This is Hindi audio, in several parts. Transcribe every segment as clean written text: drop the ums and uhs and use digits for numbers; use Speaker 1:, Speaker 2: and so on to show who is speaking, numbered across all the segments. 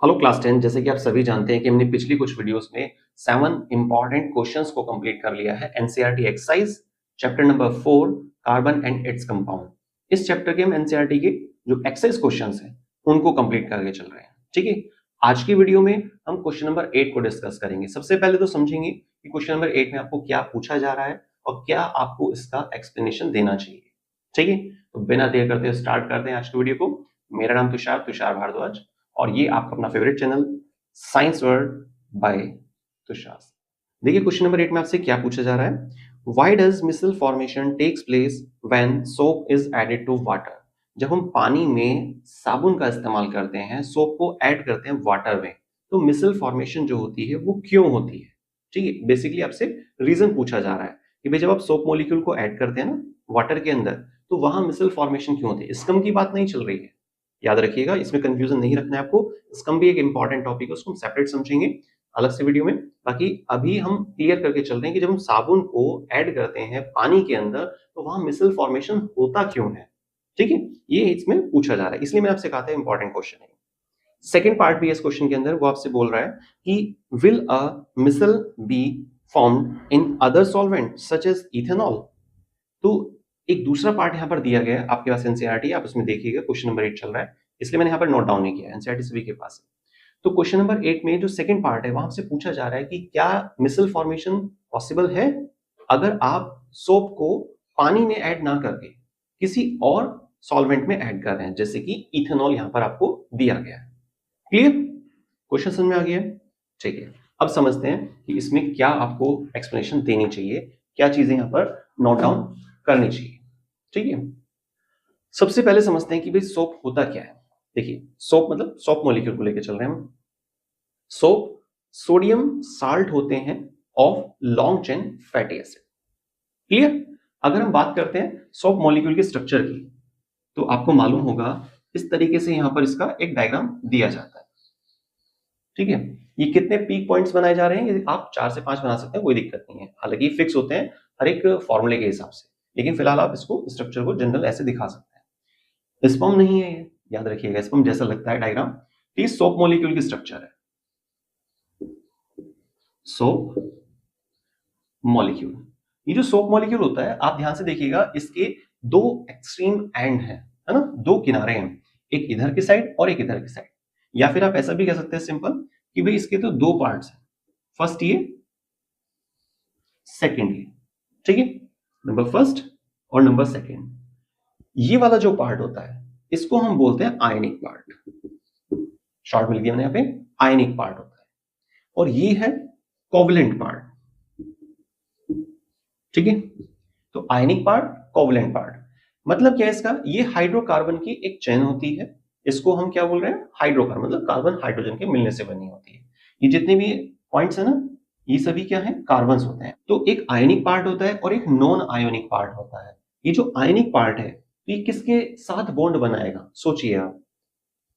Speaker 1: Hello class 10। जैसे कि आप सभी जानते हैं कि हमने पिछली कुछ वीडियोस में 7 इंपॉर्टेंट क्वेश्चंस को कंप्लीट कर लिया है। NCERT exercise chapter number 4 carbon and its compound. इस चैप्टर के हम एनसीईआरटी के जो एक्सरसाइज क्वेश्चंस हैं उनको कंप्लीट करके चल रहे हैं। ठीक है, आज की वीडियो में हम क्वेश्चन नंबर 8 को डिस्कस करेंगे। सबसे पहले तो समझेंगे कि क्वेश्चन नंबर 8 में आपको क्या पूछा जा रहा है और क्या आपको इसका एक्सप्लेनेशन देना चाहिए। ठीक है, तो बिना देर करते स्टार्ट करते हैं आज की वीडियो को। मेरा नाम तुषार भारद्वाज और ये आपका अपना favourite channel science world by Tushar. देखिए क्वेश्चन नंबर 8 में आपसे क्या पूछा जा रहा है, why does micelle formation takes place when soap is added to water. जब हम पानी में साबुन का इस्तेमाल करते हैं, सोप को ऐड करते हैं वाटर में, तो मिसल फॉर्मेशन जो होती है वो क्यों होती है। ठीक है, बेसिकली आपसे रीजन पूछा जा रहा है कि भाई जब आप सोप मॉलिक्यूल को ऐड करते हैं ना वाटर के अंदर, तो वहां मिसल फॉर्मेशन क्यों होती है। स्कम की बात नहीं चल रही है, याद रखिएगा, इसमें कंफ्यूजन नहीं रखना है आपको। स्कम भी एक इंपॉर्टेंट टॉपिक है, उसको हम सेपरेट समझेंगे अलग से वीडियो में। बाकी अभी हम क्लियर करके चल रहे हैं कि जब हम साबुन को ऐड करते हैं पानी के अंदर, तो वहां मिसल फॉर्मेशन होता क्यों है। ठीक है, ये इसमें पूछा जा रहा है, इसलिए मैंने आपसे कहा था इंपॉर्टेंट क्वेश्चन है। सेकेंड पार्ट भी इस क्वेश्चन के अंदर वो आपसे बोल रहा है कि will a micelle be formed in other solvent such as ethanol. तो एक दूसरा पार्ट यहाँ पर दिया गया है आपके पास एनसीईआरटी, आप उसमें देखिएगा, क्वेश्चन नंबर 8 चल रहा है, इसलिए मैंने यहाँ पर नोट डाउन नहीं किया, एनसीईआरटी सभी के पास है। तो क्वेश्चन नंबर 8 में जो सेकंड पार्ट है वहां से पूछा जा रहा है कि क्या मिसल फॉर्मेशन पॉसिबल है अगर आप सोप को पानी में ऐड ना करके किसी और सॉल्वेंट में ऐड कर रहे हैं, जैसे कि इथेनॉल यहाँ पर आपको दिया गया है। क्लियर, क्वेश्चन समझ में आ गया। ठीक है, अब समझते हैं कि इसमें क्या आपको एक्सप्लेनेशन देनी चाहिए, क्या चीजें यहाँ पर नोट डाउन करनी चाहिए। ठीक है, सबसे पहले समझते हैं कि भाई सोप होता क्या है। देखिए सोप मतलब सोप मॉलिक्यूल को लेकर चल रहे हैं हम। सोप सोडियम साल्ट होते हैं of long chain fatty acid. Clear, अगर हम बात करते हैं सोप मॉलिक्यूल के स्ट्रक्चर की, तो आपको मालूम होगा इस तरीके से यहां पर इसका एक डायग्राम दिया जाता है। ठीक है, ये कितने पीक पॉइंट्स बनाए जा रहे हैं, ये आप 4 से 5 बना सकते हैं, कोई दिक्कत नहीं है। हालांकि फिक्स होते हैं हर एक फॉर्मूले के हिसाब से, लेकिन फिलहाल आप इसको स्ट्रक्चर को जनरल ऐसे दिखा सकते हैं। स्पर्म नहीं है ये, याद रखिएगा, स्पर्म जैसा लगता है डायग्राम। ये सोप मॉलिक्यूल की स्ट्रक्चर है, सोप मॉलिक्यूल। ये जो सोप मॉलिक्यूल होता है आप ध्यान से देखिएगा, इसके दो एक्सट्रीम एंड है ना, दो किनारे हैं, एक इधर की साइड और एक इधर की साइड। या फिर आप ऐसा भी कह सकते हैं सिंपल कि भाई इसके तो दो पार्ट्स हैं, फर्स्ट ये, सेकंड ये। ठीक है, नंबर फर्स्ट और नंबर सेकंड। ये वाला जो पार्ट होता है इसको हम बोलते हैं आयनिक पार्ट। शॉर्ट मिल गया यहाँ पे, आयनिक पार्ट होता है। और ये है कोवलेंट पार्ट। ठीक है, तो आयनिक पार्ट, कोवलेंट पार्ट, मतलब क्या है इसका, ये हाइड्रोकार्बन की एक चेन होती है। इसको हम क्या बोल रहे हैं, हाइड्रोकार्बन, मतलब कार्बन हाइड्रोजन के मिलने से बनी होती है। ये जितने भी पॉइंट्स है ना, ये सभी क्या है, कार्बन होते हैं। तो एक आयनिक पार्ट होता है और एक नॉन आयोनिक पार्ट होता है। ये जो आयनिक पार्ट है तो ये किसके साथ बॉन्ड बनाएगा, सोचिए आप।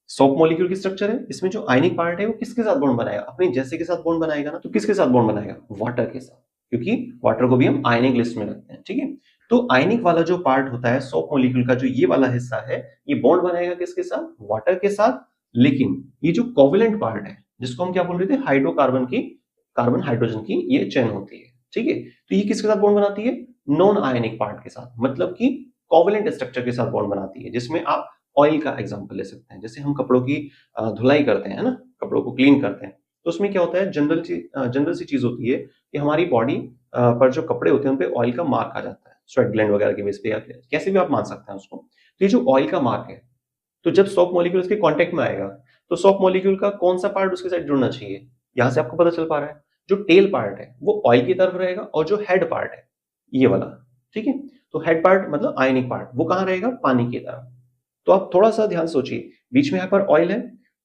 Speaker 1: सोप मॉलिक्यूल की स्ट्रक्चर है, इसमें जो आयनिक पार्ट है वो किसके साथ बॉन्ड बनाएगा, अपने जैसे के साथ बॉन्ड बनाएगा ना। तो किसके साथ बॉन्ड बनाएगा, वाटर के साथ, क्योंकि वाटर को भी हम आयनिक लिस्ट में रखते हैं। ठीक है, तो आयनिक वाला जो पार्ट होता है सोप मॉलिक्यूल का, जो ये वाला हिस्सा है, ये बॉन्ड बनाएगा किसके साथ, वाटर के साथ। लेकिन ये जो कोवलेंट पार्ट है, जिसको हम क्या बोल रहे थे, हाइड्रोकार्बन की, कार्बन हाइड्रोजन की ये चेन होती है। ठीक है, तो ये किसके साथ बॉन्ड बनाती है, नॉन आयनिक पार्ट के साथ, मतलब कि कोवलेंट स्ट्रक्चर के साथ बॉन्ड बनाती है। जिसमें आप ऑयल का एग्जांपल ले सकते हैं, जैसे हम कपड़ों की धुलाई करते हैं ना, कपड़ों को क्लीन करते हैं, तो उसमें क्या होता है, जनरल सी चीज होती है कि हमारी बॉडी पर जो कपड़े होते हैं उन पे ऑयल का मार्क आ जाता है, स्वेट ग्लैंड वगैरह के बेस पे, या कैसे भी आप मान सकते हैं उसको। तो ये जो ऑयल का मार्क है, तो जब सोप मॉलिक्यूल उसके कांटेक्ट में आएगा, तो सोप मॉलिक्यूल का कौन सा पार्ट उसके साथ जुड़ना चाहिए, यहां से आपको पता चल पा रहा है, जो टेल पार्ट है वो ऑयल की तरफ रहेगा, और जो हेड पार्ट है ये वाला, ठीक है, तो हेड पार्ट मतलब आयनिक पार्ट, वो कहां रहेगा, पानी की तरफ। तो आप थोड़ा सा ध्यान सोचिए, बीच में यहाँ पर ऑयल है,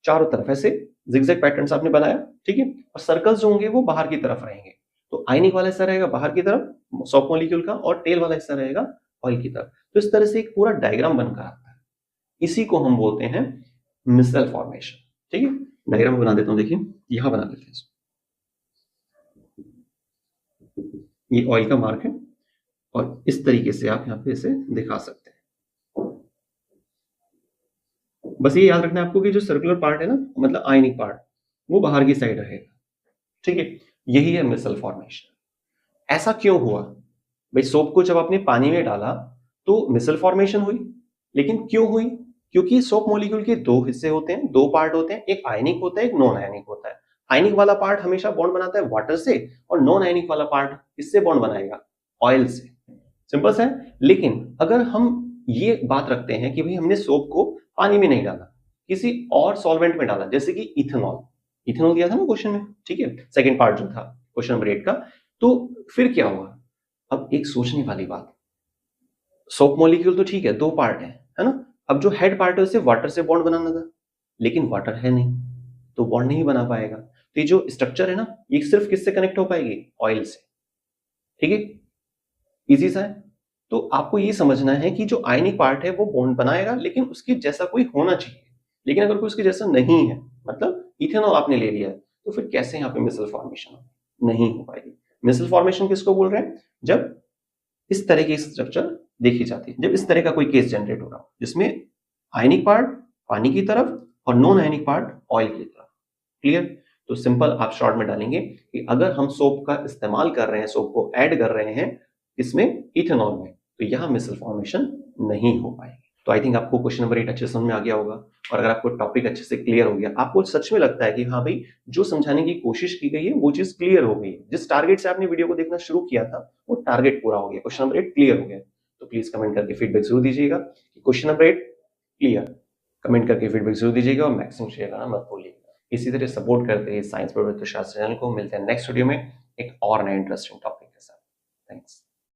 Speaker 1: चारों तरफ ऐसे जिगजैग पैटर्न आपने बनाया, ठीक है, और सर्कल्स जो होंगे वो बाहर की तरफ रहेंगे। तो आयनिक वाला हिस्सा रहेगा बाहर की तरफ सोप मॉलिक्यूल का, और टेल वाला हिस्सा रहेगा ऑयल की तरफ। तो इस तरह से एक पूरा डायग्राम बनकर आता है, इसी को हम बोलते हैं मिसल फॉर्मेशन। ठीक है, डायग्राम बना देता हूं, देखिए यहां बना देते हैं। ये ऑयल का मार्क है, और इस तरीके से आप यहाँ पे इसे दिखा सकते हैं। बस ये याद रखना है आपको कि जो सर्कुलर पार्ट है ना, मतलब आयनिक पार्ट, वो बाहर की साइड रहेगा, ठीक है। यही है मिसल फॉर्मेशन। ऐसा क्यों हुआ भाई? सोप को जब आपने पानी में डाला तो मिसल फॉर्मेशन हुई, लेकिन क्यों हुई? क्योंकि सोप मॉलिक्यूल के दो हिस्से होते हैं, दो पार्ट होते हैं, एक आयनिक होता है, एक नॉन आयनिक होता है। आयनिक वाला पार्ट हमेशा बॉन्ड बनाता है वाटर से, और नॉन आयनिक वाला पार्ट किससे बॉन्ड बनाएगा? ऑयल से। सिंपल सा है। लेकिन अगर हम ये बात रखते हैं कि भाई हमने सोप को पानी में नहीं डाला, किसी और सॉल्वेंट में डाला, जैसे कि इथेनॉल, इथेनॉल दिया था ना क्वेश्चन में, ठीक है, सेकंड पार्ट जो था क्वेश्चन नंबर 8 का, तो फिर क्या हुआ? अब एक सोचने वाली बात, सोप मॉलिक्यूल तो ठीक है, दो पार्ट है ना। अब जो हेड पार्ट है उसे वाटर से बॉन्ड बनाना था, लेकिन वाटर है नहीं, तो बॉन्ड नहीं बना पाएगा। तो ये जो स्ट्रक्चर है ना, ये सिर्फ किससे कनेक्ट हो पाएगी? ऑयल से, ठीक है। इजी सा है। तो आपको ये समझना है कि जो आयनिक पार्ट है वो बॉन्ड बनाएगा, लेकिन उसके जैसा कोई होना चाहिए। लेकिन अगर कोई उसके जैसा नहीं है, मतलब इथेनॉल आपने ले लिया है, तो फिर कैसे यहाँ पे मिसल फॉर्मेशन नहीं हो पाएगी? मिसल फॉर्मेशन किसको बोल रहे हैं? जब इस तरह की स्ट्रक्चर देखी जाती है, जब इस तरह का कोई केस जनरेट हो रहा हो जिसमें आयनिक पार्ट पानी की तरफ और नॉन आयनिक पार्ट ऑयल की तरफ। क्लियर? तो सिंपल आप शॉर्ट में डालेंगे कि अगर हम सोप का इस्तेमाल कर रहे हैं, सोप को ऐड कर रहे हैं इसमें, इथेनॉल में, तो यहां मिसल फॉर्मेशन नहीं हो पाएगी। तो आई थिंक आपको क्वेश्चन नंबर 8 अच्छे समझ में आ गया होगा। और अगर आपको टॉपिक अच्छे से क्लियर हो गया, आपको सच में लगता है कि हाँ भाई, जो समझाने की कोशिश की गई है वो चीज क्लियर हो गई है, जिस टारगेट से आपने वीडियो को देखना शुरू किया था वो टारगेट पूरा हो गया, क्वेश्चन नंबर 8 क्लियर हो गया, तो प्लीज कमेंट करके फीडबैक जरूर दीजिएगा कि क्वेश्चन नंबर 8 क्लियर। कमेंट करके फीडबैक जरूर दीजिएगा और मैक्सिमम शेयर करना मत भूलिएगा। इसी तरह सपोर्ट करते हैं साइंस पर शास्त्र चैनल को। मिलते हैं नेक्स्ट वीडियो में एक और नए इंटरेस्टिंग टॉपिक के साथ। थैंक्स।